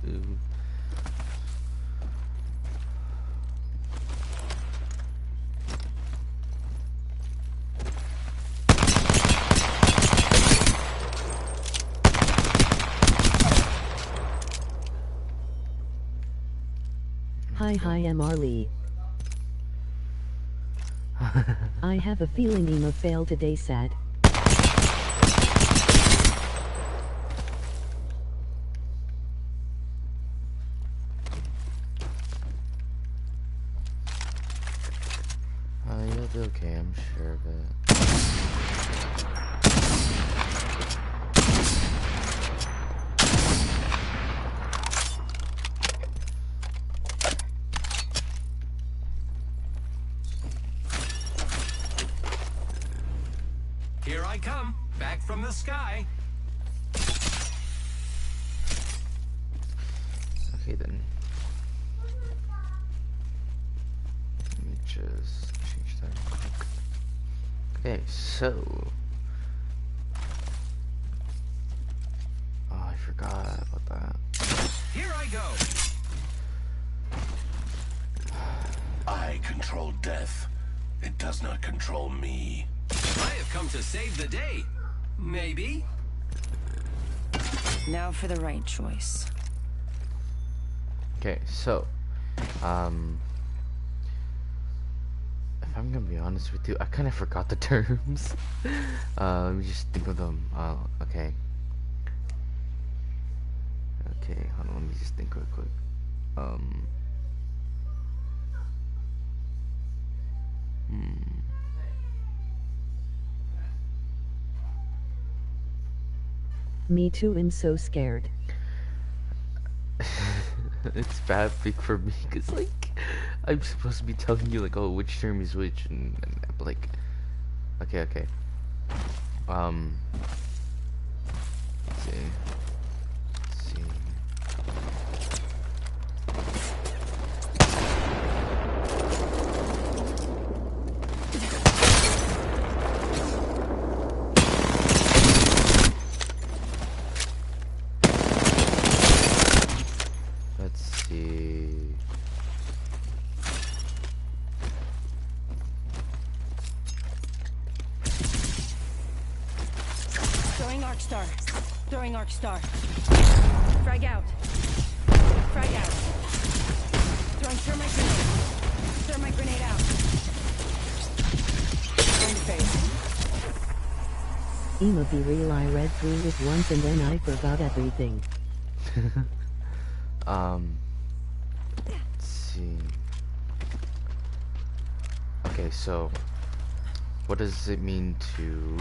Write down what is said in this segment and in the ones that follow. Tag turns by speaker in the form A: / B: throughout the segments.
A: Ooh.
B: Hi MR Lee. I have a feeling Emo failed today, sad.
A: You'll be okay, I'm sure of it.
C: Here I come, back from the sky.
A: Okay then. Let me just change that real quick. Okay, so. Oh, I forgot about that.
C: Here I go.
D: I control death. It does not control me.
C: I have come to save the day. Maybe.
E: Now for the right choice.
A: Okay, so. If I'm gonna be honest with you, I kind of forgot the terms. Let me just think of them. Okay. Okay, hold on, let me just think real quick.
B: Me too, I'm so scared.
A: It's bad big for me, cause like, I'm supposed to be telling you like, oh, which term is which, and like, okay. Let's see.
E: Throwing Arc Star. Frag out. Frag out. Throwing thermite grenade. Thermite grenade out. Going to face.
B: Emo be real, I read through it once and then I forgot everything.
A: Let's see. Okay, so what does it mean to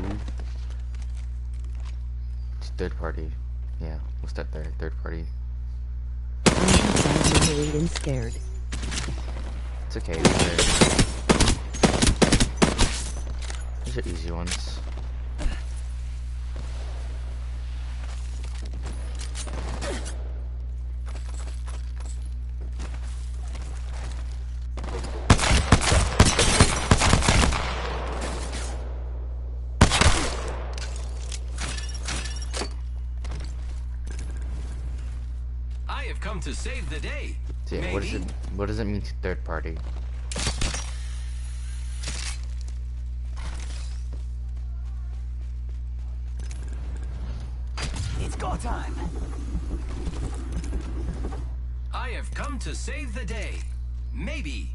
A: third party? Yeah, we'll start there. Third party.
B: I'm worried and scared.
A: It's okay. These are easy ones.
C: To save the day.
A: So yeah, what does it mean to third party?
C: It's go time. I have come to save the day. Maybe.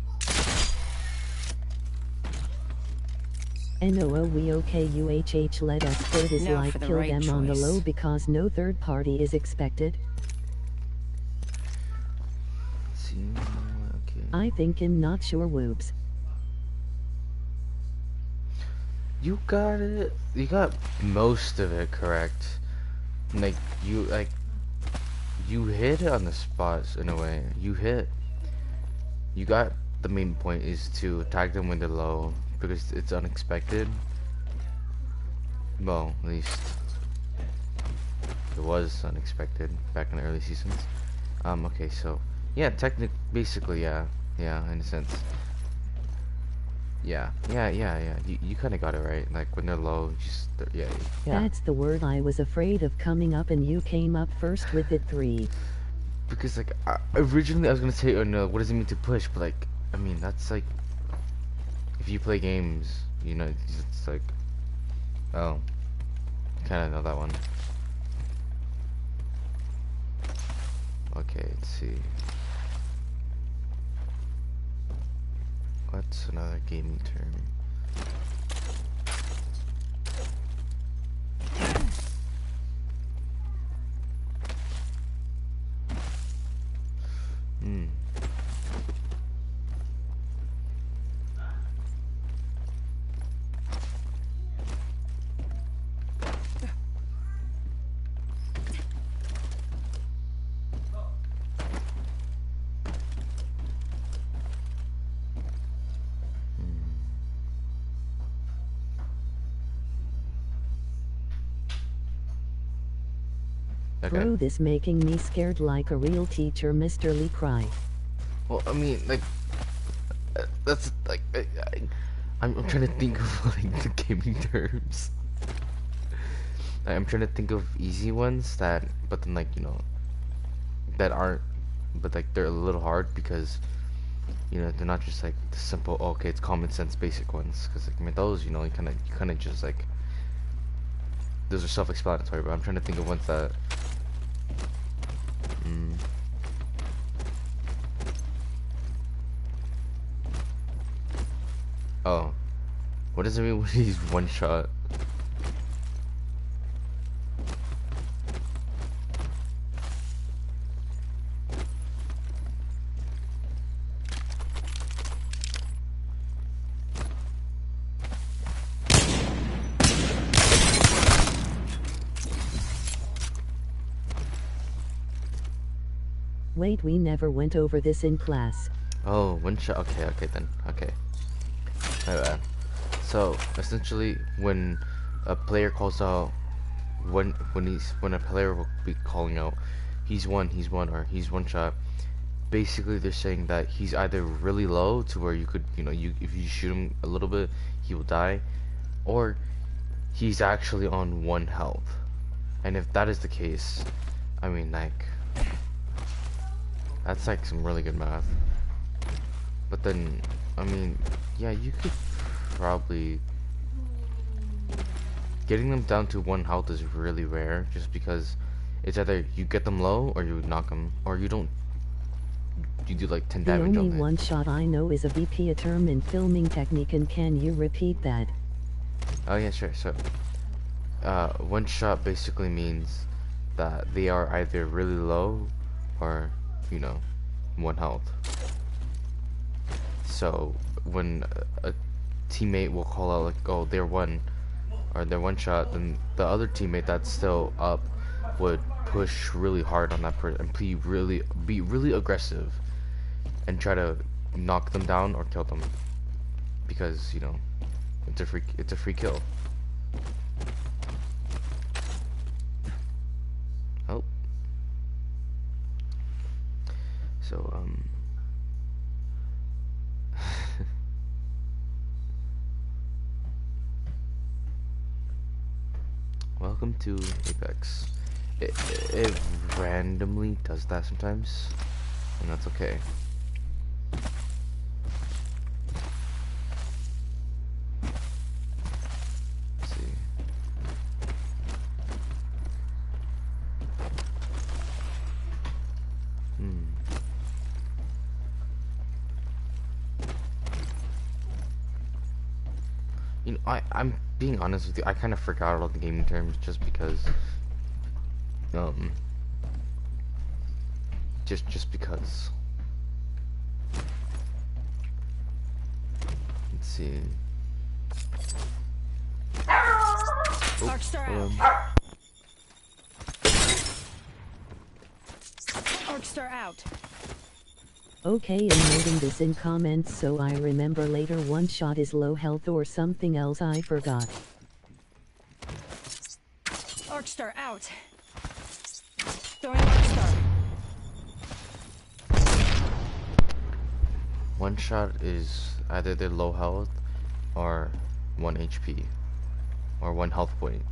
B: NOOWOKUHH let us third is
E: Now
B: like
E: kill
B: right them
E: choice.
B: on the low because no third party is expected.
A: Okay.
B: I think I'm not sure whoops.
A: You got it. You got most of it correct. Like you hit it on the spots in a way. You got the main point is to attack them when they're low because it's unexpected. Well, at least it was unexpected back in the early seasons. Okay, so yeah, basically, yeah, in a sense. Yeah. You kind of got it right. Like when they're low, just yeah.
B: That's the word I was afraid of coming up, and you came up first with it 3.
A: because like originally I was gonna say, oh no, what does it mean to push? But like, I mean, that's like, if you play games, you know, it's like, oh, kind of know that one. Okay, let's see. What's another gaming term? Hmm. Okay.
B: Bro, this making me scared like a real teacher, Mr. Lee cry.
A: Well, I mean, like, that's like, I'm trying to think of like the gaming terms. I'm trying to think of easy ones that, but then like, you know, that aren't, but like they're a little hard because, you know, they're not just like the simple, oh, okay, it's common sense basic ones. Because like, I mean, those, you know, you kind of just like, those are self-explanatory. But I'm trying to think of ones that. Oh, what does it mean when he's one shot?
B: Wait, we never went over this in class.
A: Oh, one shot. Okay, okay then. Okay. So essentially, when a player calls out, when a player will be calling out, he's one, or he's one shot. Basically, they're saying that he's either really low to where you could, you know, if you shoot him a little bit, he will die, or he's actually on 1 health. And if that is the case, I mean, like, that's like some really good math. But then, I mean, yeah, you could probably, getting them down to 1 health is really rare, just because it's either you get them low or you knock them, or you don't, you do like 10
B: The
A: damage
B: only
A: on it.
B: one shot I know is a VP, a term in filming technique, and can you repeat that?
A: Oh yeah, sure. So, one shot basically means that they are either really low or, you know, 1 health. So when a teammate will call out like, oh, they're one, or they're one shot, then the other teammate that's still up would push really hard on that person and be really aggressive and try to knock them down or kill them, because, you know, it's a free kill. Oh. So welcome to Apex. It randomly does that sometimes, and that's okay. Let's see. You know, I'm being honest with you, I kind of forgot all the gaming terms just because, just because. Let's see.
E: Arcstar
A: Hold
E: out.
A: on.
E: Arcstar out.
B: Okay, I'm noting this in comments so I remember later. 1 shot is low health or something else, I forgot.
E: Arcstar out. Throwing Arcstar.
A: 1 shot is either they're low health or 1 HP or 1 health point.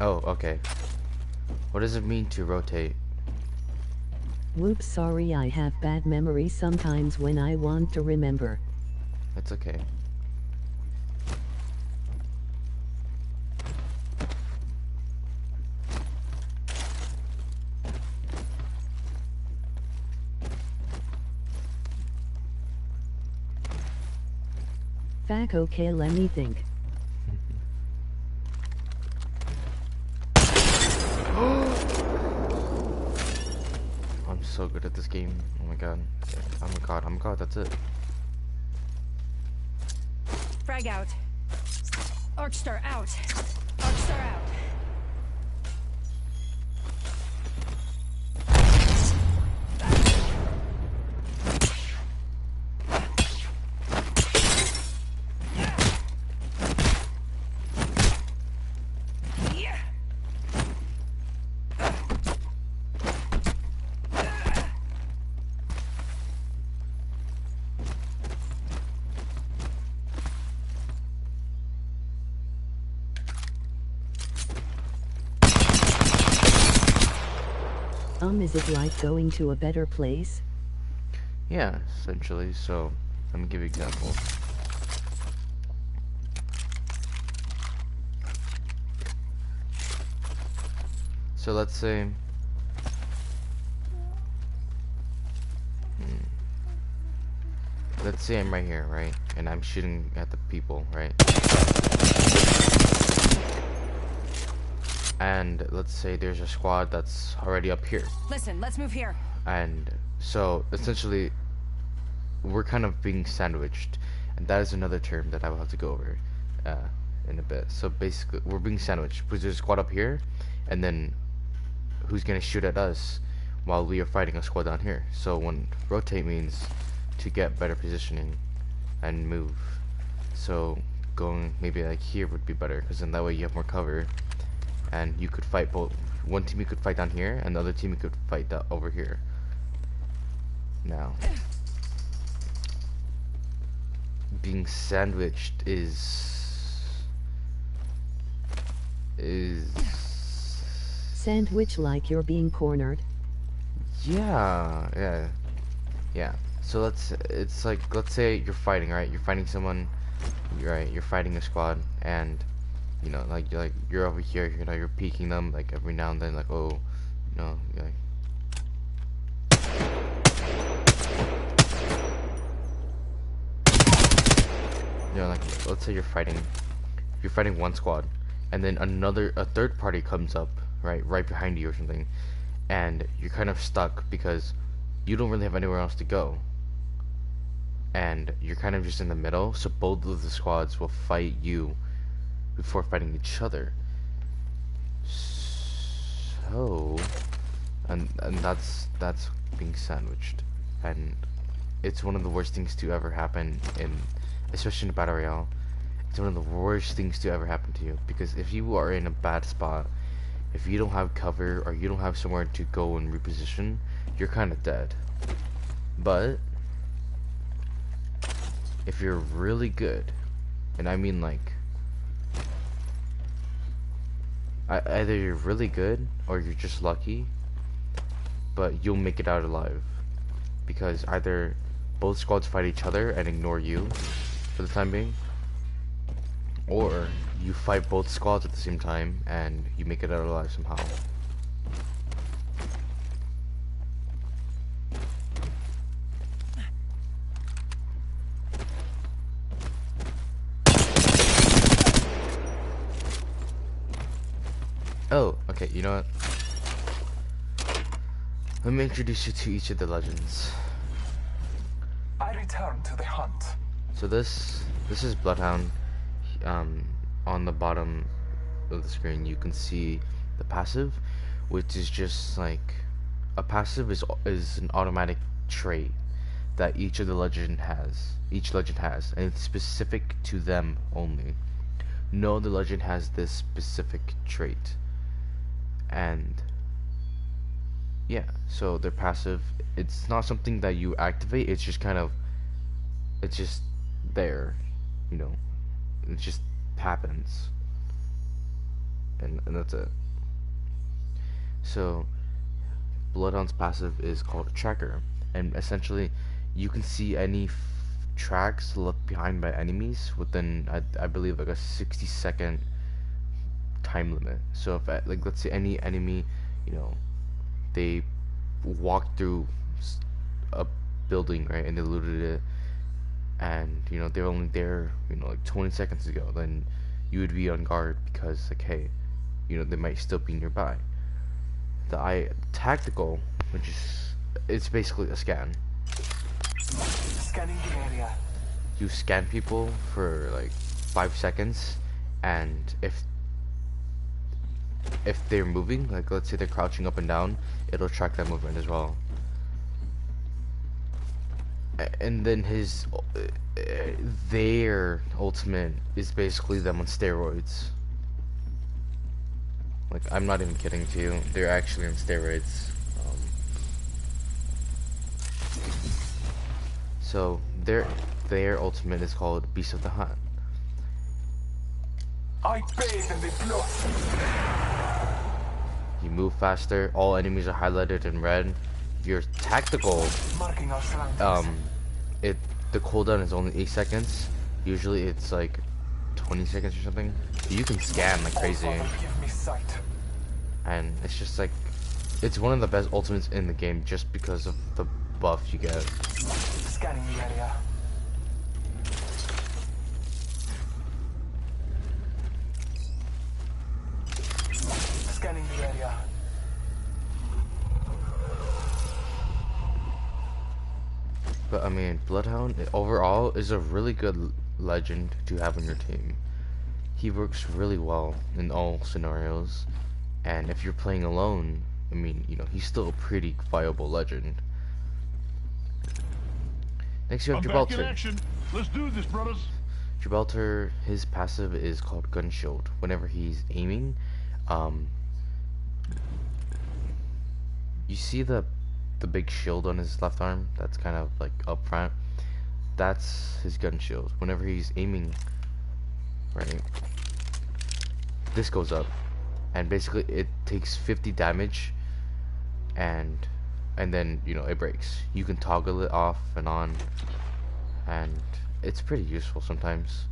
A: Oh, okay. What does it mean to rotate?
B: Whoops, sorry, I have bad memory sometimes when I want to remember.
A: It's okay.
B: Fuck, okay, let me think.
A: I'm so good at this game. Oh my god. Okay. I'm a god, that's it.
E: Frag out. Arcstar out. Arcstar out.
B: Is it like going to a better place?
A: Yeah, essentially. So, let me give you examples. So let's say, let's say I'm right here, right? And I'm shooting at the people, right? And let's say there's a squad that's already up here.
E: Listen, let's move here.
A: And so essentially we're kind of being sandwiched, and that is another term that I will have to go over in a bit. So basically we're being sandwiched because there's a squad up here, and then who's gonna shoot at us while we are fighting a squad down here. So when rotate means to get better positioning and move. So going maybe like here would be better, because then that way you have more cover and you could fight both. One team you could fight down here, and the other team you could fight over here. Now, being sandwiched is
B: Sandwich like you're being cornered.
A: yeah. So it's like, let's say you're fighting, right? You're fighting someone, you're fighting a squad, and you know, like you're over here, you know, you're peeking them like every now and then, like, oh, you know, you're like, you know, like, let's say you're fighting one squad, and then a third party comes up, right behind you or something, and you're kind of stuck because you don't really have anywhere else to go, and you're kind of just in the middle. So both of the squads will fight you before fighting each other. So, and that's being sandwiched, and it's one of the worst things to ever happen especially in Battle Royale. It's one of the worst things to ever happen to you, because if you are in a bad spot, if you don't have cover or you don't have somewhere to go and reposition, you're kind of dead. But if you're really good, and I mean like, either you're really good or you're just lucky, but you'll make it out alive, because either both squads fight each other and ignore you for the time being, or you fight both squads at the same time and you make it out alive somehow. Oh, okay, you know what? Let me introduce you to each of the legends.
F: I return to the hunt.
A: So this is Bloodhound. On the bottom of the screen you can see the passive, which is just like, a passive is an automatic trait that each legend has, and it's specific to them only. No other legend has this specific trait. And yeah, so their passive, it's not something that you activate, it's just kind of, it's just there, you know, it just happens. and that's it. So Bloodhound's passive is called a tracker, and essentially you can see any tracks left behind by enemies within I believe like a 60-second time limit. So if like let's say any enemy, you know, they walked through a building, right, and they looted it, and you know they're only there, you know, like 20 seconds ago, then you would be on guard because like, hey, you know, they might still be nearby. The tactical, which is, it's basically a scan.
F: Scanning the area.
A: You scan people for like 5 seconds, and if they're moving, like let's say they're crouching up and down, it'll track that movement as well. And then their ultimate is basically them on steroids. Like, I'm not even kidding to you, they're actually on steroids. So their ultimate is called Beast of the Hunt.
F: I bathe in the blood.
A: You move faster, all enemies are highlighted in red. Your tactical,
F: Marking our surroundings.
A: the cooldown is only 8 seconds. Usually it's like 20 seconds or something. You can scan like crazy.
F: All Father, give me sight.
A: And it's just like, it's one of the best ultimates in the game just because of the buff you get.
F: Scanning the area. Scanning the area.
A: But I mean, Bloodhound overall is a really good legend to have on your team. He works really well in all scenarios, and if you're playing alone, I mean, you know, he's still a pretty viable legend. Next you have
G: Back in
A: Gibraltar.
G: action. Let's do this, brothers.
A: Gibraltar, his passive is called Gun Shield. Whenever he's aiming, you see the big shield on his left arm that's kind of like up front? That's his gun shield. Whenever he's aiming, right, this goes up, and basically it takes 50 damage, and then, you know, it breaks. You can toggle it off and on, and it's pretty useful sometimes.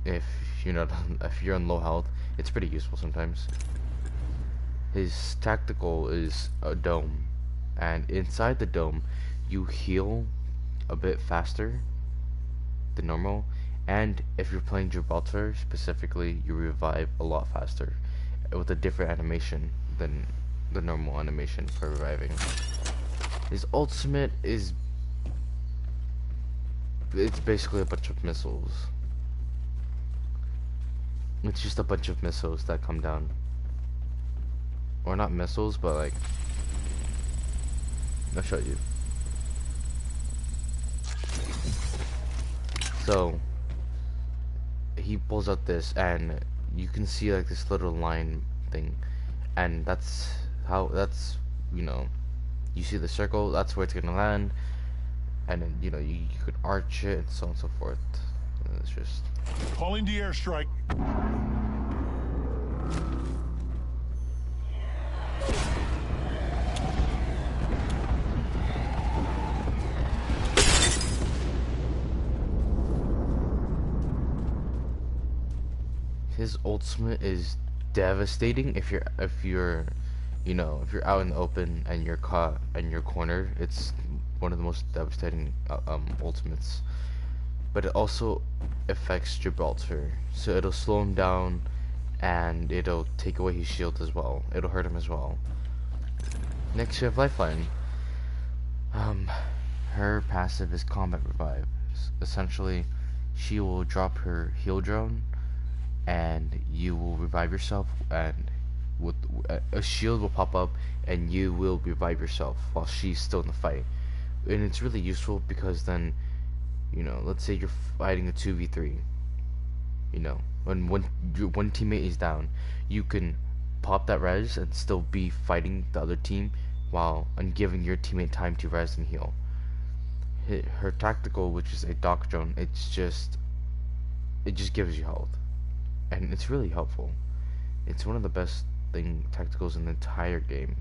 A: If you're not, if you're on low health, it's pretty useful sometimes. His tactical is a dome, and inside the dome you heal a bit faster than normal, and if you're playing Gibraltar specifically, you revive a lot faster with a different animation than the normal animation for reviving. His ultimate is, it's basically a bunch of missiles. It's just a bunch of missiles that come down. Or not missiles, but like, I'll show you. So he pulls out this, and you can see like this little line thing, and that's how, that's, you know, you see the circle, that's where it's gonna land, and then, you know, you could arch it and so on and so forth. And it's just
G: Calling the airstrike.
A: his ultimate is devastating if you're you know, if you're out in the open and you're caught and you're cornered. It's one of the most devastating ultimates. But it also affects Gibraltar, so it'll slow him down, and it'll take away his shield as well. It'll hurt him as well. Next you have Lifeline. Her passive is Combat Revive. Essentially, she will drop her heal drone, and you will revive yourself, and with a shield will pop up, and you will revive yourself while she's still in the fight. And it's really useful because then, you know, let's say you're fighting a 2v3, you know, when one teammate is down, you can pop that res and still be fighting the other team while and giving your teammate time to res and heal. Her tactical, which is a dock drone, it just gives you health, and it's really helpful. It's one of the best tacticals in the entire game.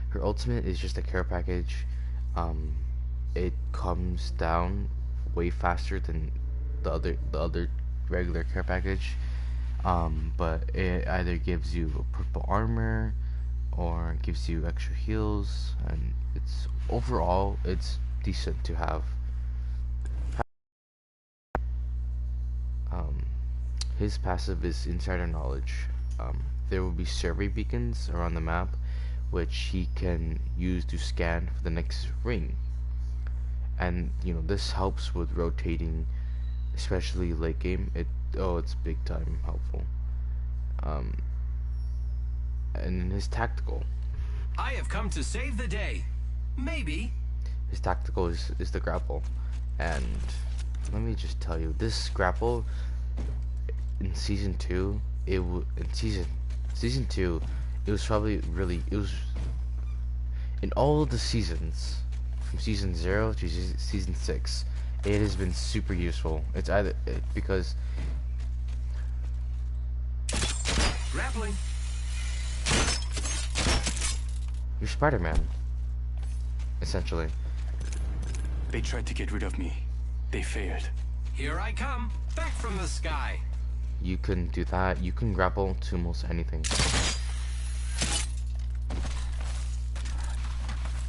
A: Her ultimate is just a care package. Um, it comes down way faster than the other regular care package. But it either gives you a purple armor or gives you extra heals, and it's overall it's decent to have. Um, his passive is Insider Knowledge. There will be survey beacons around the map, which he can use to scan for the next ring. And this helps with rotating, especially late game. It's big time helpful. Um, and his tactical.
C: I have come to save the day. Maybe.
A: His tactical is the grapple, and let me just tell you, this grapple in season 2, in season 2, it was probably it was in all of the seasons from season 0 to season 6. It has been super useful. It's either because
C: Grappling.
A: you're Spider-Man, essentially.
H: They tried to get rid of me. They failed.
C: Here I come. Back from the sky.
A: You can do that. You can grapple to almost anything.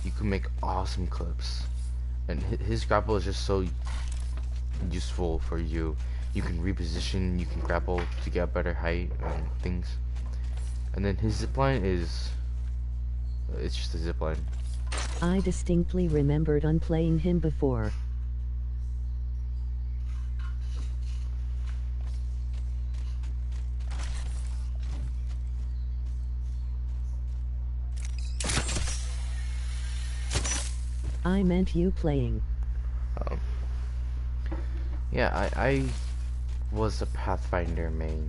A: You can make awesome clips, and his grapple is just so useful for you. You can reposition, you can grapple to get better height and things. And then his zipline it's just a zipline.
B: I distinctly remembered on playing him before. I meant you playing.
A: Yeah, I was a Pathfinder main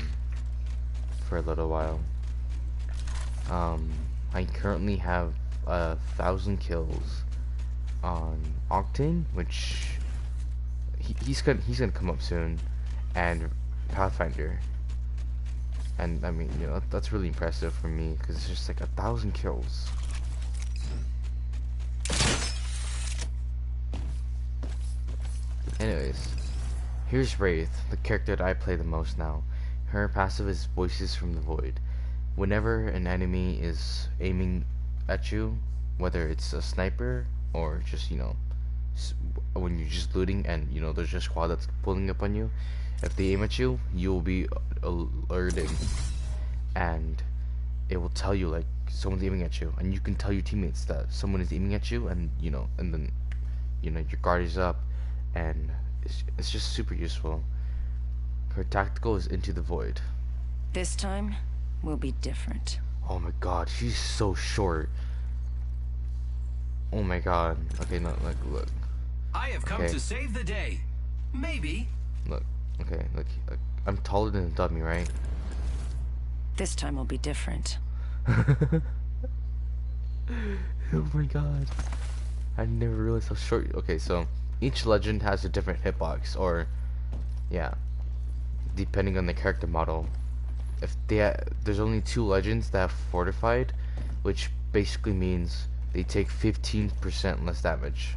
A: for a little while. I currently have 1,000 kills on Octane, which he's gonna come up soon, and Pathfinder. And I mean, that's really impressive for me, because it's just like 1,000 kills. Anyways, here's Wraith, the character that I play the most now. Her passive is Voices from the Void. Whenever an enemy is aiming at you, whether it's a sniper or just when you're just looting and there's just a squad that's pulling up on you, if they aim at you, you'll be alerted, and it will tell you like someone's aiming at you, and you can tell your teammates that someone is aiming at you, and and then your guard is up, and it's just super useful. Her tactical is Into the Void.
E: This time will be different.
A: Oh my god, she's so short. Oh my god. Okay, no, look.
C: I have come to save the day. Maybe.
A: Look, okay, look, I'm taller than a dummy, right?
E: This time will be different.
A: Oh my god. I never realized how short. Okay, so each legend has a different hitbox, or yeah, depending on the character model. If there's only 2 legends that have fortified, which basically means they take 15% less damage.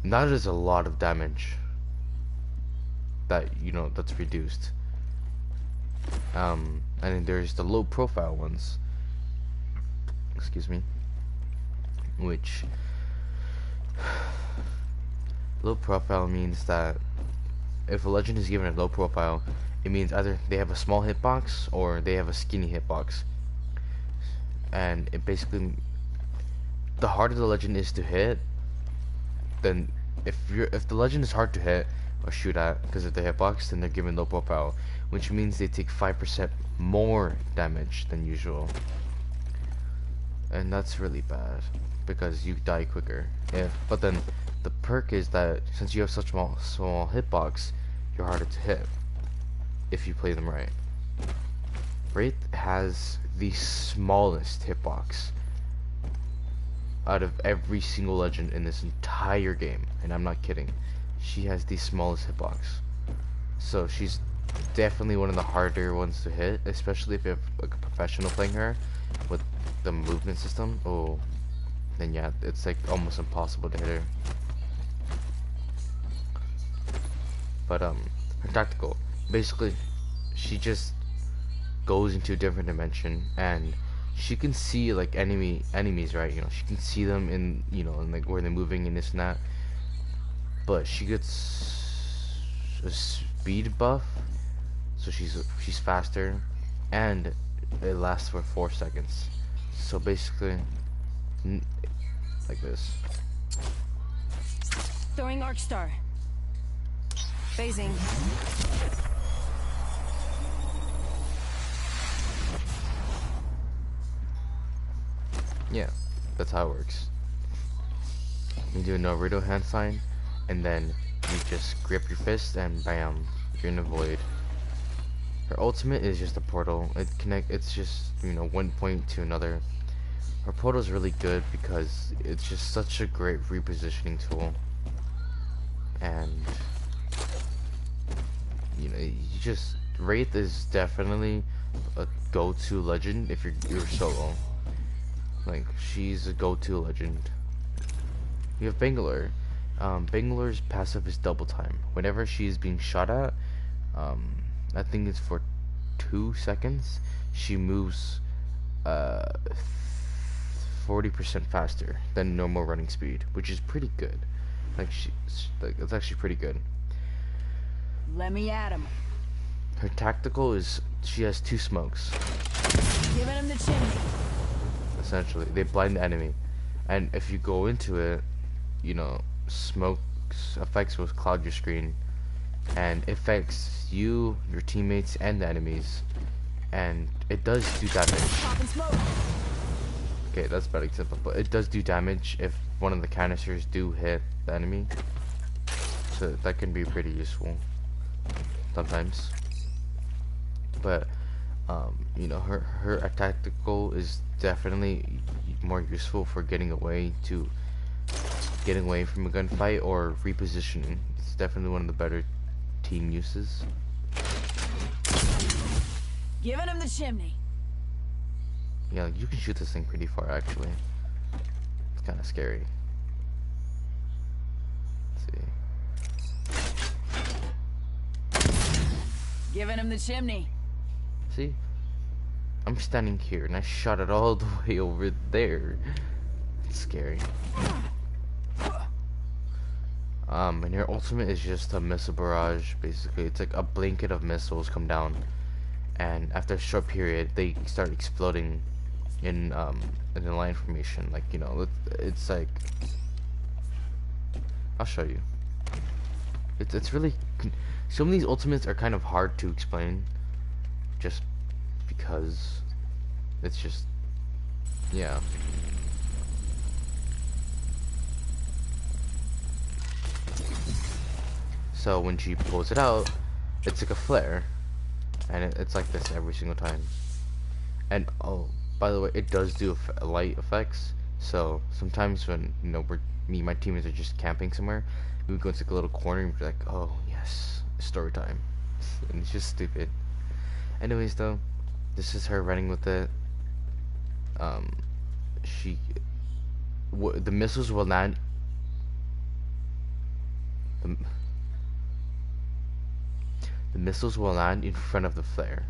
A: And that is a lot of damage that that's reduced. And then there's the low profile ones, excuse me, which low profile means that if a legend is given a low profile, it means either they have a small hitbox or they have a skinny hitbox. And it basically, the harder the legend is to hit, then if the legend is hard to hit or shoot at because of the hitbox, then they're given low profile, which means they take 5% more damage than usual. And that's really bad because you die quicker. But then the perk is that since you have such small hitbox, you're harder to hit if you play them right. Wraith has the smallest hitbox out of every single legend in this entire game, and I'm not kidding. She has the smallest hitbox, so she's definitely one of the harder ones to hit, especially if you have like a professional playing her with the movement system. Oh, then yeah, it's like almost impossible to hit her. But her tactical, basically, she just goes into a different dimension, and she can see like enemies, right? You know, she can see them in, you know, in like where they're moving and this and that. But she gets a speed buff, so she's faster, and it lasts for 4 seconds. So basically, like this.
E: Throwing Arc Star. Phasing.
A: Yeah, that's how it works. You do a Naruto hand sign, and then you just grip your fist, and bam, you're in a void. Her ultimate is just a portal. It's just, you know, one point to another. Her portal is really good because it's just such a great repositioning tool, and you know, Wraith is definitely a go-to legend if you're solo. Like, she's a go-to legend. You have Bangalore. Bangalore's passive is double time. Whenever she's being shot at, I think it's for 2 seconds, she moves 40% faster than normal running speed, which is pretty good. Like, it's actually pretty good.
E: Let me at him.
A: Her tactical is she has 2 smokes.
E: Giving him the chimney.
A: Essentially, they blind the enemy, and if you go into it, you know, smoke's effects will cloud your screen, and it affects you, your teammates, and the enemies, and it does do damage.
E: Popping smoke.
A: Okay, that's a bad example, but it does do damage if one of the canisters do hit the enemy, so that can be pretty useful sometimes. But you know, her tactical is definitely more useful for getting away from a gunfight or repositioning. It's definitely one of the better team uses.
E: Giving him the chimney.
A: Yeah, you can shoot this thing pretty far actually. It's kind of scary. Let's see.
E: Giving him the chimney.
A: See? I'm standing here and I shot it all the way over there. It's scary. And her ultimate is just a missile barrage, basically. It's like a blanket of missiles come down, and after a short period they start exploding in a line formation. Like, you know, it's like, I'll show you. It's really, some of these ultimates are kind of hard to explain, just because it's just, yeah. So when she pulls it out, it's like a flare, and it's like this every single time. And oh, by the way, it does do light effects. So sometimes when, you know, me and my teammates are just camping somewhere, we would go into like a little corner and be like, oh yes, story time. And it's just stupid. Anyways though, this is her running with it. The missiles will land. The missiles will land in front of the flare.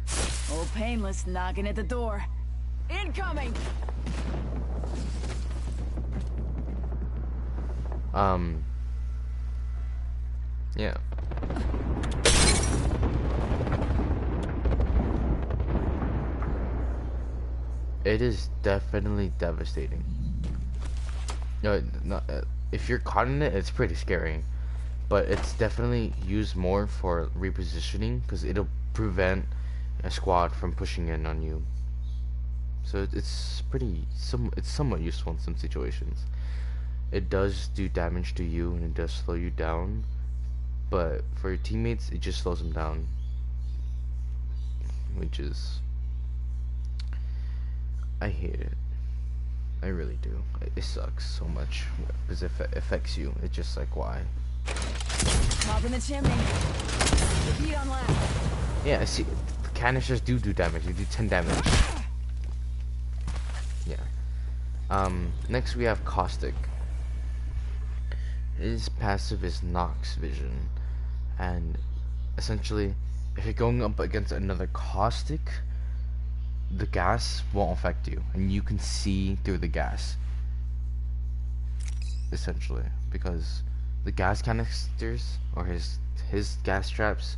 E: Old Painless knocking at the door. Incoming!
A: Yeah. It is definitely devastating. No, if you're caught in it, it's pretty scary. But it's definitely used more for repositioning, because it'll prevent a squad from pushing in on you. So it's somewhat useful in some situations. It does do damage to you and it does slow you down, but for your teammates it just slows them down, which is, I hate it. I really do. It sucks so much because it affects you. It's just like, why?
E: Popping the chimney. Repeat on left.
A: Yeah, see, the canisters do damage. They do 10 damage. Yeah. Next we have Caustic. His passive is Nox Vision, and essentially, if you're going up against another Caustic, the gas won't affect you, and you can see through the gas. Essentially, because the gas canisters or his gas traps,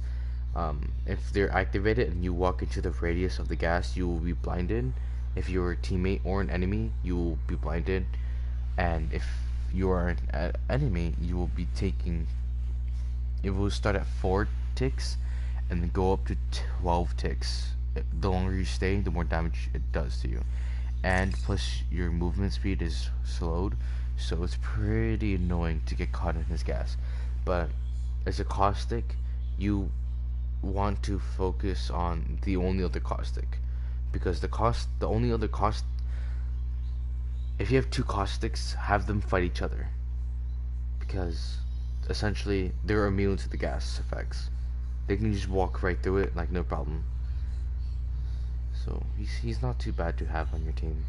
A: if they're activated and you walk into the radius of the gas, you will be blinded. If you're a teammate or an enemy, you will be blinded, and if you are an enemy, you will be taking. It will start at 4 ticks, and then go up to 12 ticks. The longer you stay, the more damage it does to you, and plus your movement speed is slowed, so it's pretty annoying to get caught in his gas. But as a Caustic, you want to focus on the only other Caustic, because the only other cost. If you have 2 Caustics, have them fight each other, because essentially they're immune to the gas effects. They can just walk right through it like no problem. So he's not too bad to have on your team.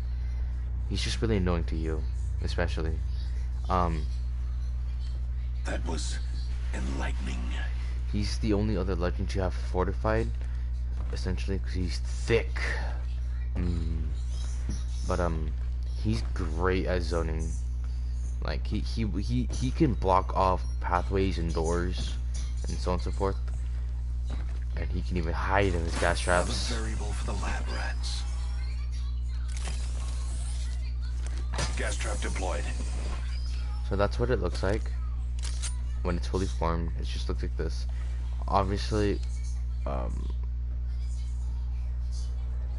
A: He's just really annoying to you, especially.
D: That was enlightening.
A: He's the only other legend to have fortified, essentially, because he's thick. But he's great at zoning. Like he can block off pathways and doors and so on and so forth. And he can even hide in his gas traps.
D: Another variable for the lab rats. Gas trap deployed.
A: So that's what it looks like when it's fully formed. It just looks like this. Obviously,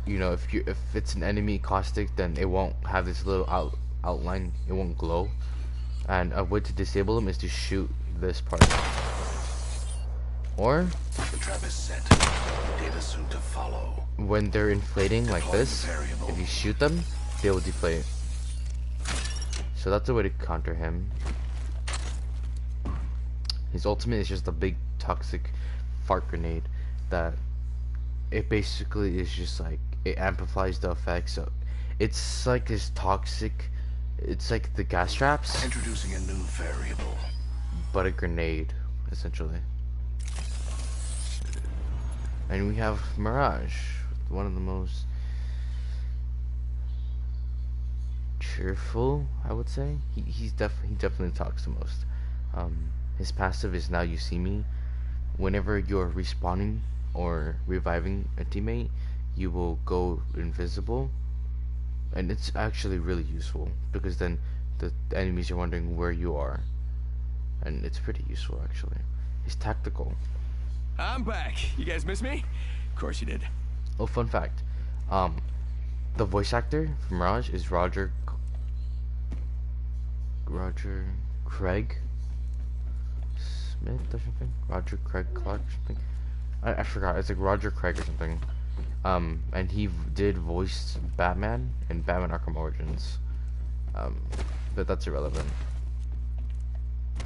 A: you know, if it's an enemy Caustic, then it won't have this little outline. It won't glow. And a way to disable them is to shoot this part. Or
D: The trap is set. Data soon to follow.
A: when they're inflating like
D: Deploy the
A: this,
D: variable.
A: if you shoot them, they will deflate. So that's a way to counter him. His ultimate is just a big toxic fart grenade that it basically is just like it amplifies the effects. So it's like this toxic. It's like the gas traps,
D: Introducing a new variable.
A: but a grenade, essentially. And we have Mirage, one of the most cheerful, I would say. He definitely talks the most. His passive is Now You See Me. Whenever you're respawning or reviving a teammate, you will go invisible, and it's actually really useful because then the enemies are wondering where you are, and it's pretty useful actually. His tactical.
C: I'm back. You guys miss me? Of course you did.
A: Oh, fun fact. The voice actor from Mirage is Roger Craig Smith or something. Roger Craig Clark or something. I forgot. It's like Roger Craig or something. And he did voice Batman in Batman Arkham Origins. But that's irrelevant.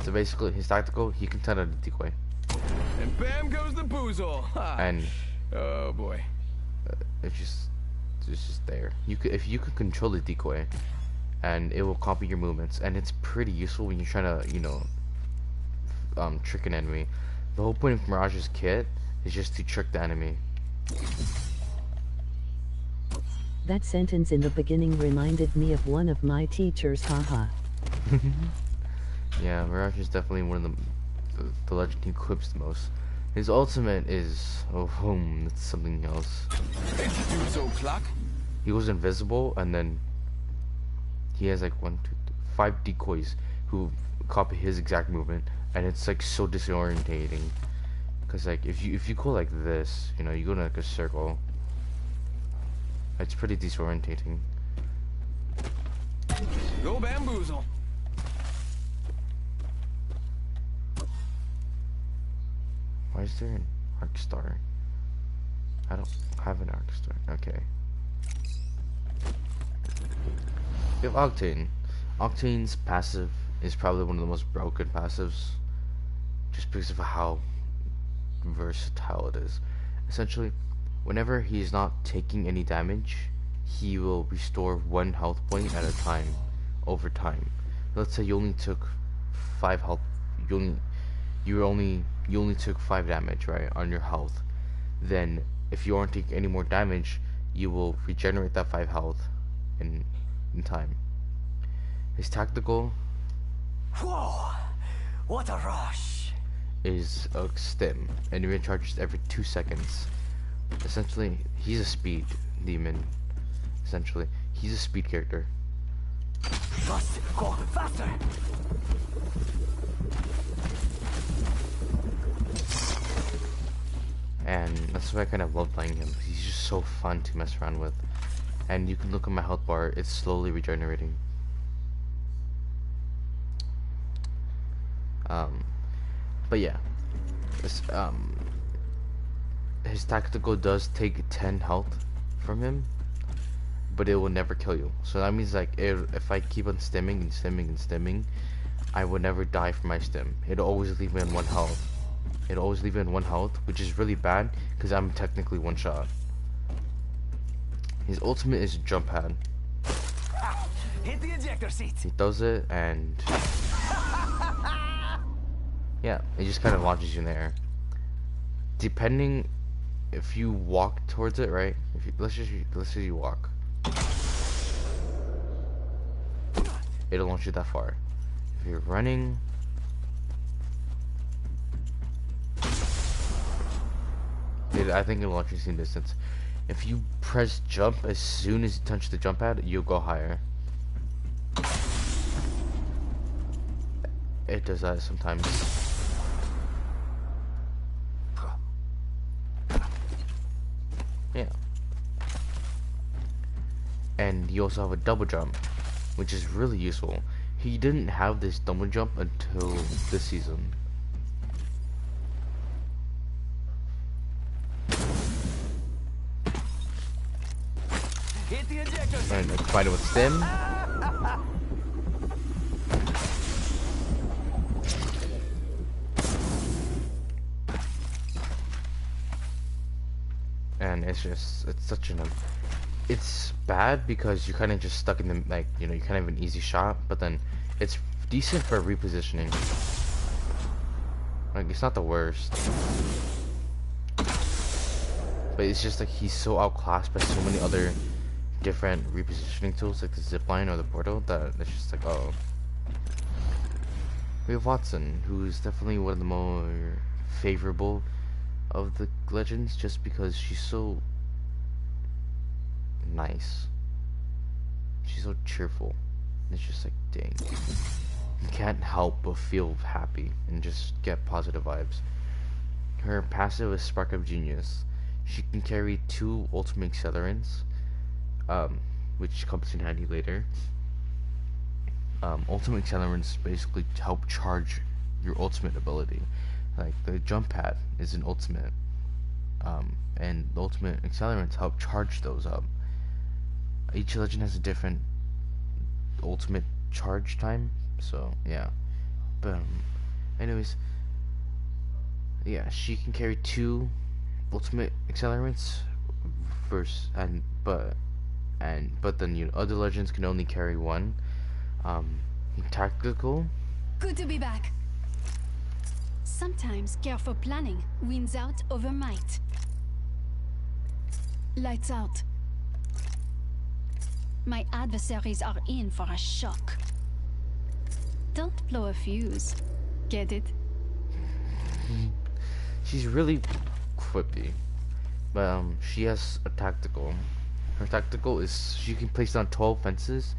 A: So basically, his tactical, he can turn out a decoy.
C: And bam goes the boozle. Ha.
A: And
C: Oh boy.
A: it's just there. If you could control the decoy, and it will copy your movements, and it's pretty useful when you're trying to, you know, trick an enemy. The whole point of Mirage's kit is just to trick the enemy.
B: That sentence in the beginning reminded me of one of my teachers, haha.
A: Yeah, Mirage is definitely one of the legend he equips the most. His ultimate is that's something else.
C: Introduce old clock.
A: He goes invisible, and then he has like 5 decoys who copy his exact movement, and it's like so disorientating. Cause like if you go like this, you know, you go in like a circle. It's pretty disorientating.
C: Go bamboozle.
A: Why is there an arc star? I don't have an arc star. Okay. We have Octane. Octane's passive is probably one of the most broken passives, just because of how versatile it is. Essentially, whenever he's not taking any damage, he will restore 1 health point at a time, over time. Let's say you only took 5 health, you only took 5 damage, right, on your health. Then, if you aren't taking any more damage, you will regenerate that 5 health in time. His tactical
I: Whoa! What a rush!
A: is a stim, and it recharges every 2 seconds. Essentially, he's a speed demon. Essentially, he's a speed character.
I: Must go faster!
A: And that's why I kind of love playing him. He's just so fun to mess around with. And you can look at my health bar, it's slowly regenerating. But yeah, his tactical does take 10 health from him, but it will never kill you. So that means like if I keep on stimming and stimming and stimming, I would never die from my stim. It'll always leave me on 1 health. It'll always leave me on 1 health, which is really bad because I'm technically 1 shot. His ultimate is jump pad.
I: Hit the ejector seat.
A: He does it and yeah, it just kind of launches you in the air. Depending if you walk towards it, right? If you, let's say you walk, it'll launch you that far. If you're running, I think it'll launch you the same distance. If you press jump as soon as you touch the jump pad, you'll go higher. It does that sometimes. Yeah. And you also have a double jump, which is really useful. He didn't have this double jump until this season.
I: Hit the ejector seat.
A: And combine it with stim. And it's such an it's bad because you're kind of just stuck in the, like, you know, you kind of have an easy shot, but then it's decent for repositioning. Like, it's not the worst, but it's just like he's so outclassed by so many other different repositioning tools, like the zipline or the portal, that it's just like, oh. We have Watson, who's definitely one of the more favorable of the legends, just because she's so nice. She's so cheerful. And it's just like, dang. You can't help but feel happy and just get positive vibes. Her passive is Spark of Genius. She can carry 2 ultimate accelerants, which comes in handy later. Ultimate accelerants basically help charge your ultimate ability. Like the jump pad is an ultimate, and the ultimate accelerants help charge those up. Each legend has a different ultimate charge time, so yeah. But anyways, yeah, she can carry 2 ultimate accelerants but then, you know, other legends can only carry 1. Tactical.
E: Good to be back. Sometimes careful planning wins out over might. Lights out. My adversaries are in for a shock. Don't blow a fuse. Get it?
A: She's really quippy, but she has a tactical. Her tactical is she can place down 12 fences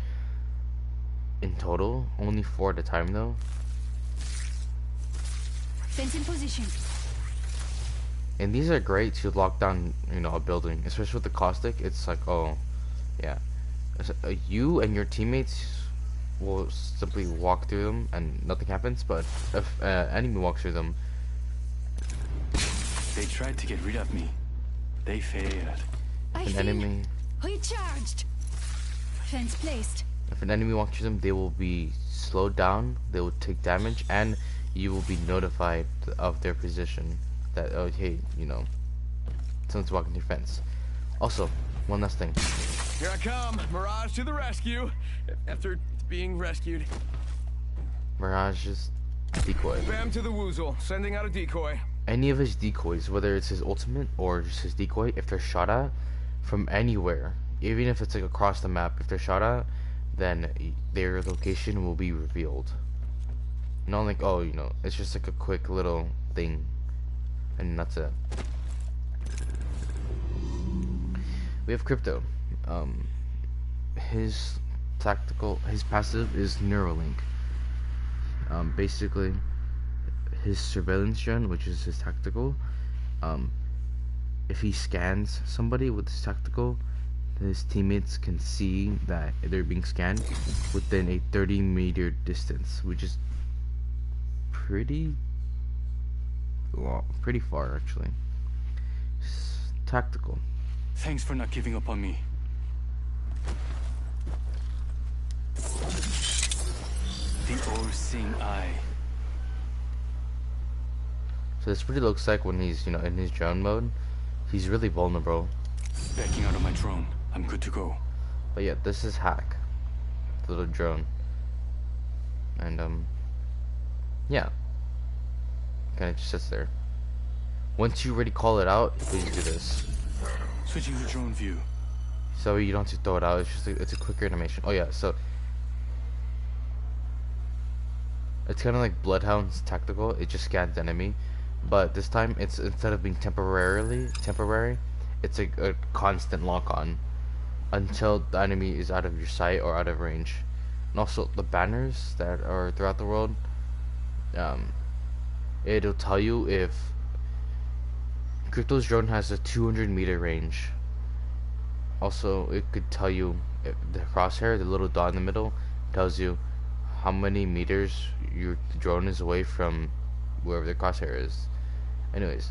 A: in total, only 4 at a time though.
E: Fence in position.
A: And these are great to lock down, you know, a building, especially with the caustic. It's like, oh, yeah, you and your teammates will simply walk through them and nothing happens. But if enemy walks through them,
H: They tried to get rid of me. They failed.
A: if an enemy
E: Recharged. Fence placed.
A: if an enemy walks through them, they will be slowed down. They will take damage, and you will be notified of their position. That, oh, hey, you know, someone's walking your fence. Also, one last thing.
J: Here I come, Mirage to the rescue. After being rescued.
A: Mirage is decoy.
J: Bam to the woozle, sending out a decoy.
A: Any of his decoys, whether it's his ultimate or just his decoy, if they're shot at from anywhere, even if it's like across the map, if they're shot at, then their location will be revealed. Not like, oh, you know, it's just like a quick little thing, and that's it. We have Crypto. His passive is Neuralink. Basically, his surveillance gen, which is his tactical, if he scans somebody with his tactical, his teammates can see that they're being scanned within a 30-meter distance, which is pretty far actually. Tactical.
H: Thanks for not giving up on me. The all-seeing eye.
A: So this really looks like when he's, you know, in his drone mode, he's really vulnerable.
H: Backing out of my drone. I'm good to go.
A: But yeah, this is Hack, the little drone, and yeah, kind of just sits there. Once you already call it out, please do this.
H: Switching to drone view.
A: So you don't have to throw it out. It's just it's a quicker animation. Oh yeah, so it's kind of like Bloodhound's tactical. It just scans enemy, but this time it's instead of being temporary, it's a constant lock on until the enemy is out of your sight or out of range. And also the banners that are throughout the world, it'll tell you if Crypto's drone has a 200-meter range. Also, it could tell you if the crosshair, the little dot in the middle, tells you how many meters the drone is away from wherever the crosshair is. Anyways,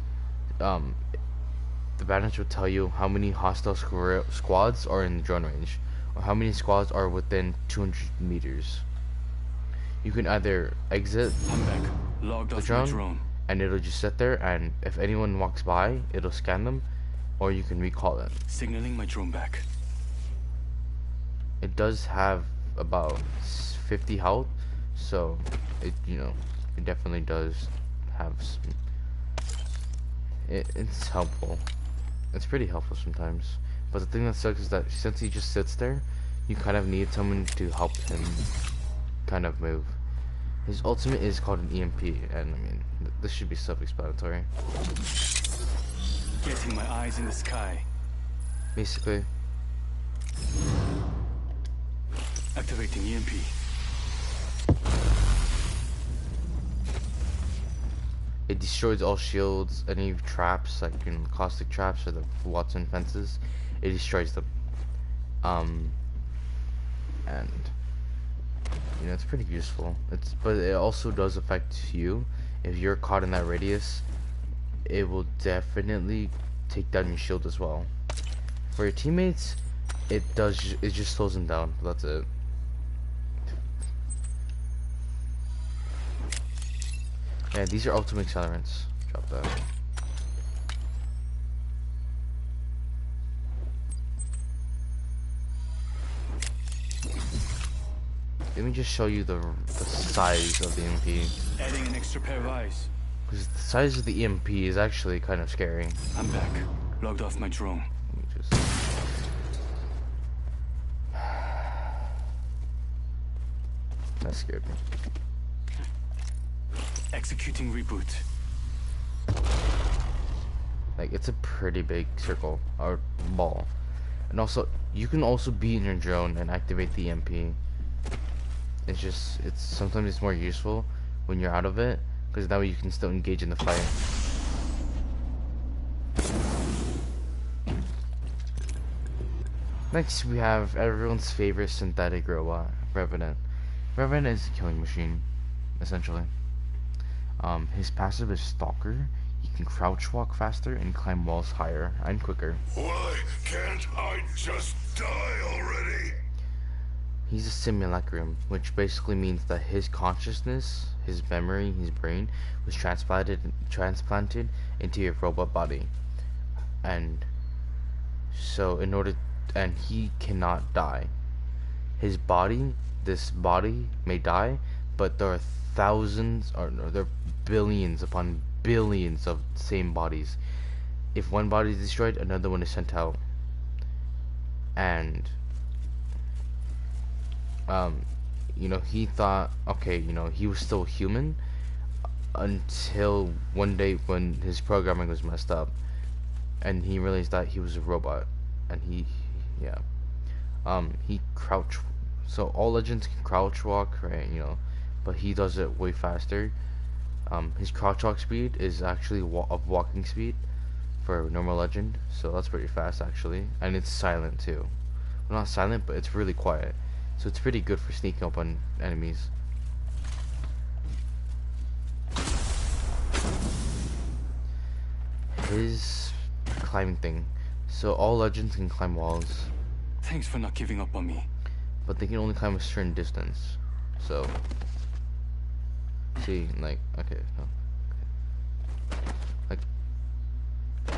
A: the banners will tell you how many hostile squads are in the drone range, or how many squads are within 200 meters. You can either exit
H: I'm back. Logged
A: the
H: off
A: drone,
H: my drone,
A: and it'll just sit there, and if anyone walks by, it'll scan them, or you can recall it.
H: signaling my drone back.
A: It does have about 50 health, so it, you know, it definitely does have some. It's helpful. It's pretty helpful sometimes. But the thing that sucks is that since he just sits there, you kind of need someone to help him kind of move. His ultimate is called an EMP, and I mean, this should be self-explanatory.
H: Getting my eyes in the sky.
A: Basically,
H: Activating EMP.
A: it destroys all shields, any traps, like, you know, caustic traps or the Watson fences. It destroys them. And you know, it's pretty useful. But it also does affect you. If you're caught in that radius, it will definitely take down your shield as well. For your teammates, it just slows them down. That's it. Yeah, these are ultimate accelerants. Drop that. Let me just show you the size of the EMP.
H: Adding an extra pair of eyes.
A: Because the size of the EMP is actually kind of scary.
H: I'm back. Logged off my drone.
A: Let me just... That scared me.
H: Executing reboot.
A: Like, it's a pretty big circle or ball. And also, you can also be in your drone and activate the EMP. It's sometimes it's more useful when you're out of it, because that way you can still engage in the fight. Next, we have everyone's favorite synthetic robot, Revenant. Revenant is a killing machine, essentially. His passive is Stalker. He can crouch walk faster and climb walls higher and quicker.
D: Why can't I just die already?
A: He's a simulacrum, which basically means that his consciousness, his memory, his brain was transplanted into your robot body. and so in order, and he cannot die. His body, this body may die, but there are thousands, or no, there are billions upon billions of same bodies. If one body is destroyed, another one is sent out. And you know, he thought, okay, you know, he was still human until one day when his programming was messed up, and he realized that he was a robot, and he crouch. So all legends can crouch walk, right? You know, but he does it way faster. His crouch walk speed is actually of walking speed for a normal legend, so that's pretty fast actually, and it's silent too. Well, not silent, but it's really quiet, so it's pretty good for sneaking up on enemies. His climbing thing. So all legends can climb walls.
H: Thanks for not giving up on me.
A: But they can only climb a certain distance. So, see, like, okay, no, okay.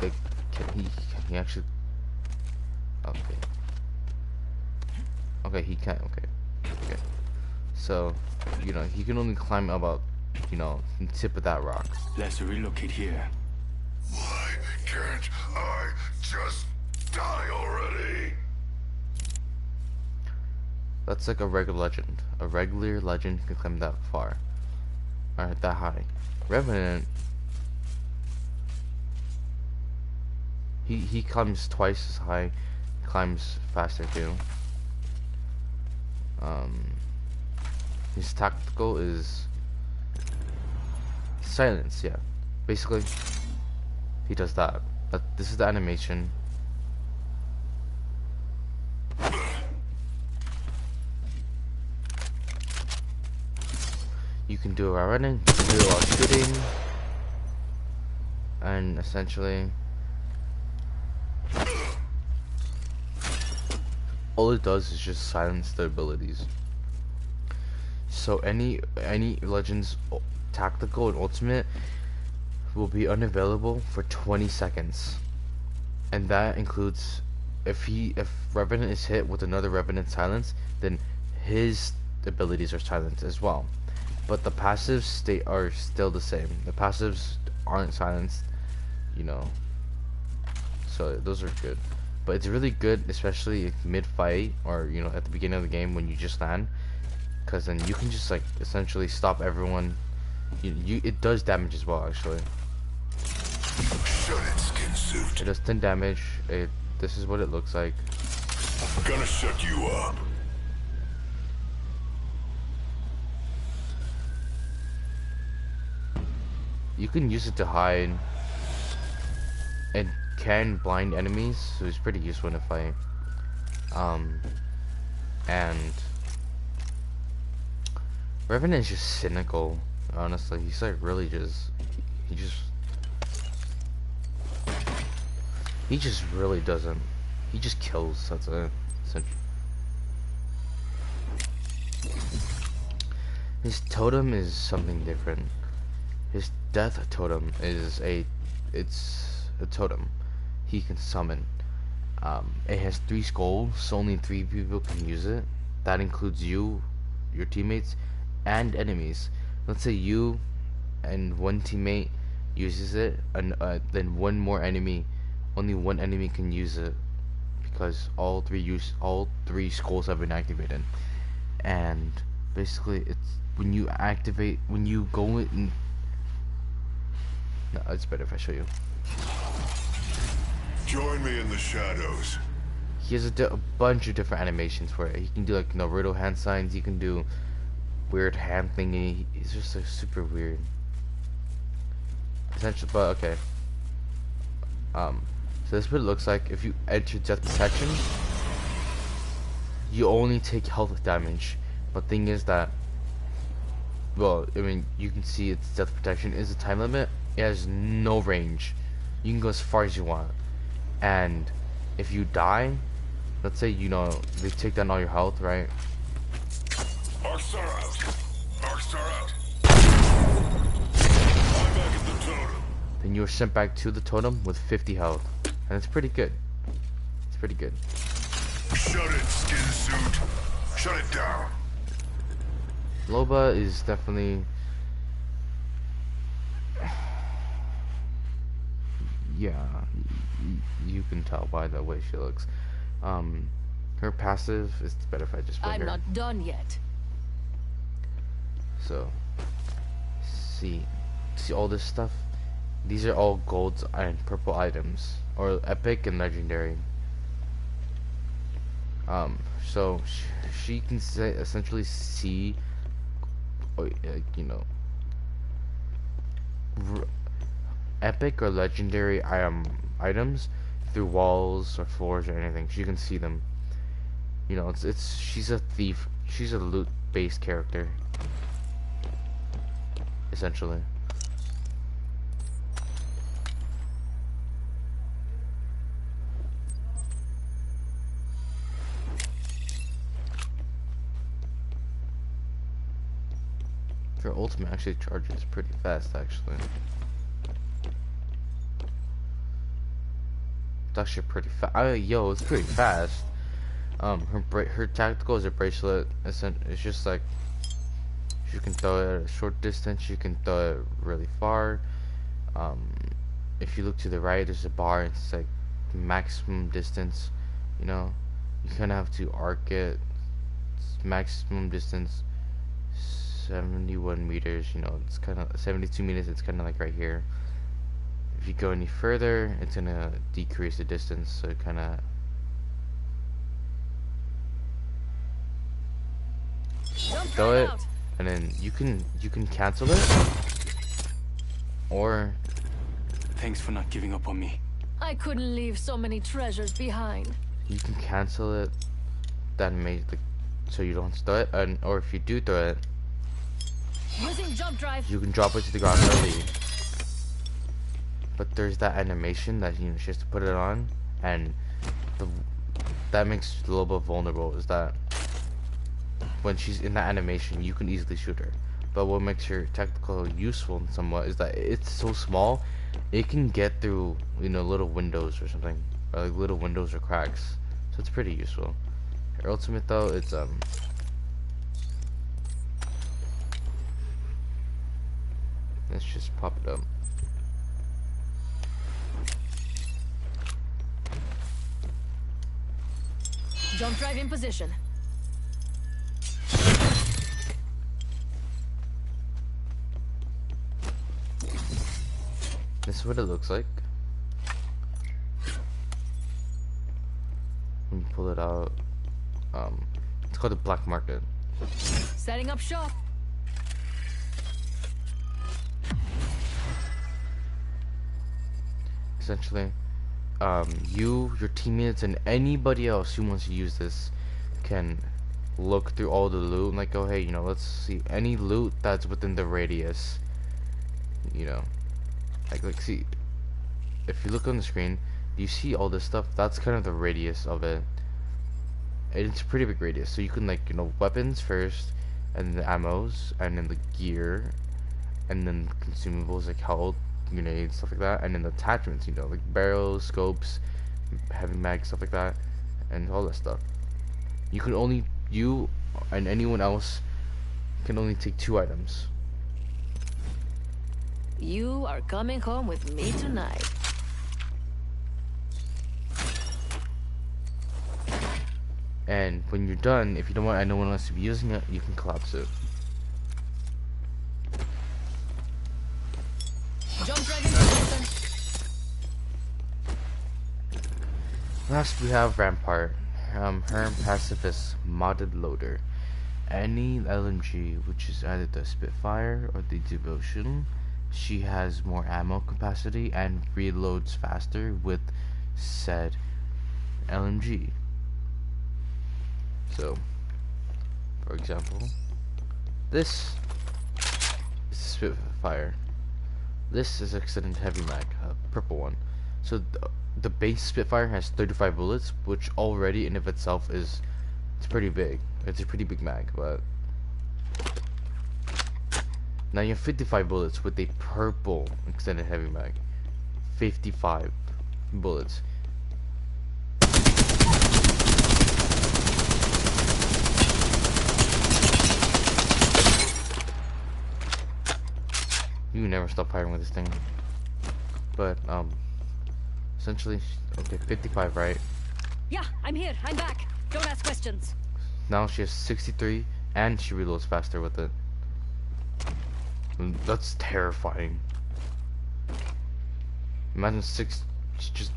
A: Like, can he actually? Okay. Okay, he can't. Okay. So, you know, he can only climb about, you know, the tip of that rock.
H: Let's relocate here.
D: Why can't I just die already?
A: That's like a regular legend. A regular legend can climb that far. Or that high. Revenant, he climbs twice as high, climbs faster too. His tactical is silence, yeah. Basically, he does that. But this is the animation. You can do it while running, you can do it while shooting, and essentially all it does is just silence the abilities. So any legend's tactical and ultimate will be unavailable for 20 seconds, and that includes if Revenant is hit with another Revenant silence, then his abilities are silenced as well. But the passives are still the same. The passives aren't silenced, you know. So those are good. But it's really good, especially mid-fight or, you know, at the beginning of the game when you just land, because then you can just like essentially stop everyone. It does damage as well actually.
D: Shut it, skin suit.
A: It does 10 damage. This is what it looks like.
D: I'm gonna shut you up.
A: You can use it to hide and can blind enemies, so it's pretty useful in a fight. And Revenant is just cynical, honestly. He's like really he just really doesn't. He just kills, that's it. His totem is something different. His death totem is it's a totem he can summon. It has 3 skulls, so only 3 people can use it. That includes you, your teammates, and enemies. Let's say you and one teammate uses it, and then one more enemy, only one enemy can use it, because all 3 skulls have been activated. And basically, it's when you go in. No, it's better if I show you.
D: Join me in the shadows.
A: He has a bunch of different animations for it. He can do like Naruto hand signs. He can do weird hand thingy. He's just like super weird. Essentially, but okay. So this is what it looks like. If you enter death protection, you only take health damage. But thing is that, well, I mean, you can see its death protection is a time limit. It has no range. You can go as far as you want. And if you die, let's say, you know, they take down all your health, right?
D: Arcstar out. Arcstar out. I'm back at the totem.
A: Then you're sent back to the totem with 50 health. and it's pretty good. It's pretty good.
D: Shut it, skin suit. Shut it down.
A: Loba is definitely, yeah, you can tell by the way she looks. Her passive is better if I just put
K: I'm
A: her.
K: not done yet.
A: So, see all this stuff? These are all golds and purple items, or epic and legendary. So she can essentially see, you know, epic or legendary items through walls or floors or anything. She can see them. You know, she's a thief. She's a loot-based character, essentially. Her ultimate actually charges pretty fast, actually. It's actually pretty fast. Yo, it's pretty fast. Her tactical is a bracelet. It's just like you can throw it at a short distance. You can throw it really far. If you look to the right, there's a bar. It's like maximum distance. You know, you kind of have to arc it. It's maximum distance. 71 meters, you know, it's kind of 72 meters, it's kind of like right here. If you go any further, it's gonna decrease the distance, so it kind of throw it, and then you can cancel it, or
H: thanks for not giving up on me.
K: I couldn't leave so many treasures behind.
A: You can cancel it, that made the so you don't throw it, and or if you do throw it,
K: using jump drive,
A: you can drop it to the ground early. But there's that animation that, you know, she has to put it on, and that makes Loba vulnerable. Is that when she's in that animation, you can easily shoot her. But what makes her tactical useful somewhat is that it's so small, it can get through, you know, little windows or something, or like little windows or cracks. So it's pretty useful. Her ultimate though, it's let's just pop it up.
K: jump drive in position.
A: This is what it looks like. When you pull it out, it's called the black market.
K: Setting up shop.
A: Essentially, your teammates, and anybody else who wants to use this can look through all the loot and like, oh hey, you know, let's see any loot that's within the radius. You know, like see, if you look on the screen, you see all this stuff. That's kind of the radius of it. It's a pretty big radius, so you can, like, you know, weapons first, and the ammos, and then the gear, and then consumables like health, grenades, stuff like that, and then the attachments, you know, like barrels, scopes, heavy mag, stuff like that, and all that stuff. You and anyone else can only take 2 items.
K: You are coming home with me tonight.
A: And when you're done, if you don't want anyone else to be using it, you can collapse it.
K: Jump right into position.
A: Last we have Rampart. Her passive is modded loader. Any LMG which is either the Spitfire or the Devotion, she has more ammo capacity and reloads faster with said LMG. So, for example, this is Spitfire. This is Extended Heavy Mag, purple one. So the base Spitfire has 35 bullets, which already in of itself it's pretty big. It's a pretty big mag, but now you have 55 bullets with a purple Extended Heavy Mag. 55 bullets. never stop firing with this thing. But essentially, okay, 55, right?
K: Yeah, I'm here. I'm back. Don't ask questions.
A: Now she has 63, and she reloads faster with it. That's terrifying. Imagine she's just.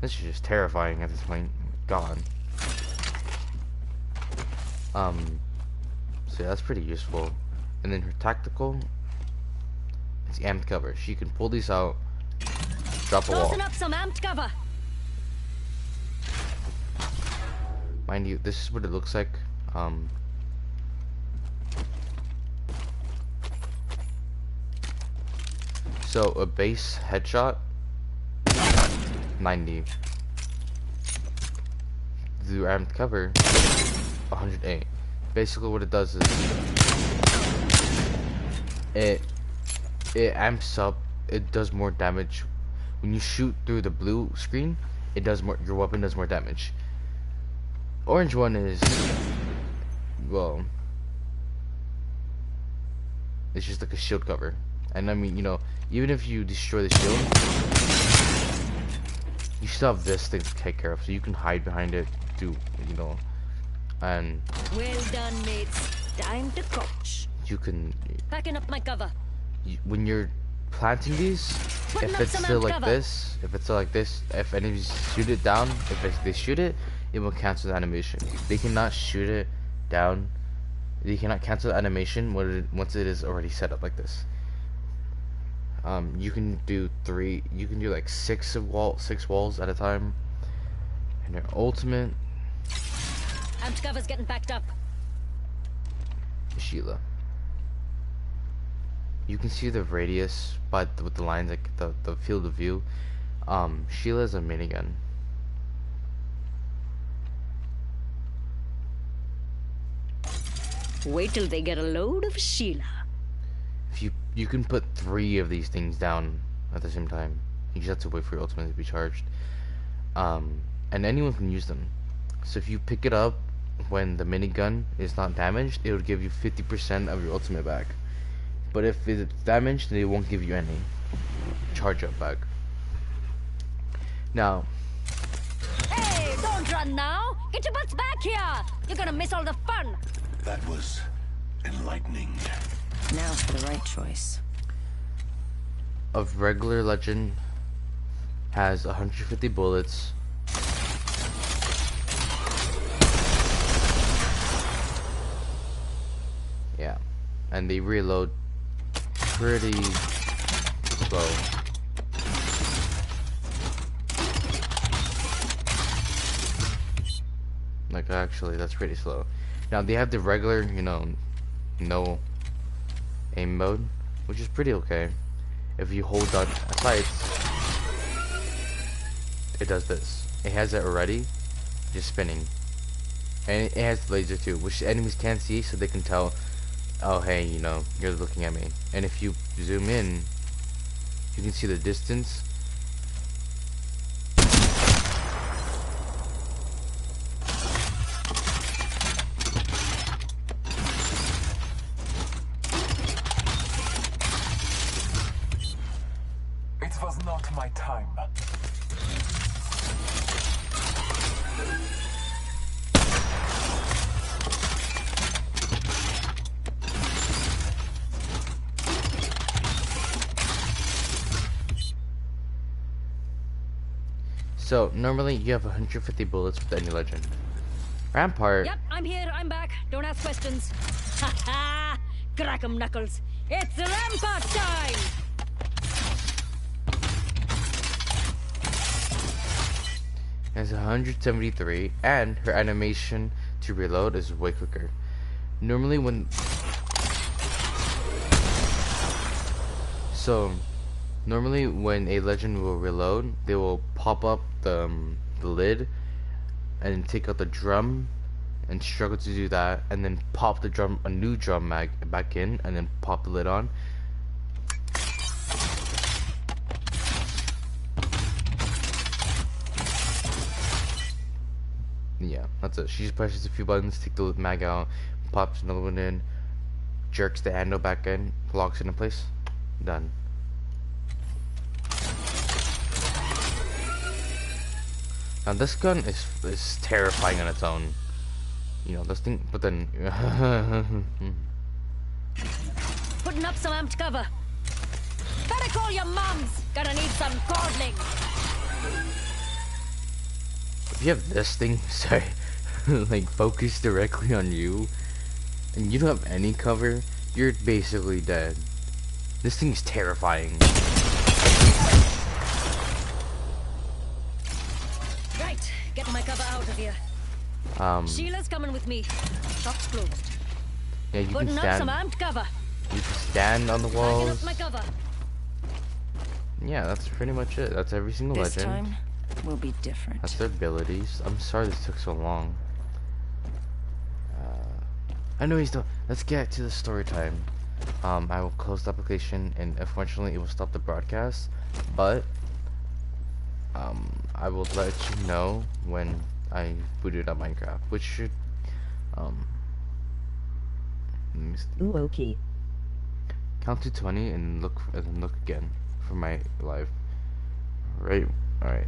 A: This is just terrifying at this point. God. So yeah, that's pretty useful. And then her tactical, it's amped cover. She can pull these out, drop a wall.
K: Tossing up some amped cover.
A: Mind you, this is what it looks like. So a base headshot, 90. The amped cover, 108. Basically what it does is it amps up, it does more damage. When you shoot through the blue screen, it does more, your weapon does more damage. Orange one is, well, it's just like a shield cover. And I mean, you know, even if you destroy the shield, you still have this thing to take care of, so you can hide behind it, do, you know, and
K: well done, mates. Time to coach.
A: You can
K: Packing up my cover.
A: When you're planting these, if it's still like this, if enemies shoot it down, they shoot it, it will cancel the animation. They cannot shoot it down. They cannot cancel the animation once it is already set up like this. You can do like six walls at a time. And your ultimate,
K: Amped cover's getting packed up.
A: Sheila. You can see the radius, but with the lines, like the field of view. Sheila's a minigun.
K: Wait till they get a load of Sheila.
A: If you can put 3 of these things down at the same time. You just have to wait for your ultimate to be charged. And anyone can use them. So if you pick it up when the minigun is not damaged, it will give you 50% of your ultimate back. But if it's damaged, then it won't give you any charge up back. Now,
K: Hey, don't run now. Get your butts back here. You're gonna miss all the fun.
D: That was enlightening.
K: Now's for the right choice.
A: a regular legend has 150 bullets. Yeah, and they reload pretty slow. Like, actually, that's pretty slow. Now, they have the regular, you know, no aim mode, which is pretty okay. If you hold down sights, it does this. It has it already, just spinning. And it has laser too, which enemies can't see, so they can tell, oh hey, you know, you're looking at me. And if you zoom in, you can see the distance.
F: It was not my time.
A: So normally you have 150 bullets with any legend. Rampart.
K: Yep, I'm here, I'm back. Don't ask questions. Ha ha! Crack 'em, Knuckles. It's Rampart time!
A: Has 173, and her animation to reload is way quicker. Normally when a legend will reload, they will pop up the lid and take out the drum and struggle to do that, and then pop a new drum mag back in, and then pop the lid on. Yeah, that's it. She just presses a few buttons, take the mag out, pops another one in, jerks the handle back in, locks it in place, done. Now this gun is terrifying on its own. You know, this thing, but then
K: Putting up some amped cover. Better call your mums. Gonna need some cordling.
A: if you have this thing, sorry, like focused directly on you, and you don't have any cover, you're basically dead. This thing's terrifying.
K: Right, get my cover out of here. Sheila's coming with me. Shop's closed.
A: Yeah, you can
K: Putting up some
A: stand.
K: amped cover.
A: You can stand on the
K: Backing
A: walls.
K: up my cover.
A: Yeah, that's pretty much it. That's every single
L: This
A: legend.
L: time will be different.
A: That's their abilities. I'm sorry this took so long. Anyways, though, let's get to the story time. I will close the application, and unfortunately, it will stop the broadcast. But I will let you know when I booted up Minecraft, which should let me see.
B: Ooh, okay.
A: Count to 20 and look again for my live. Right. All right.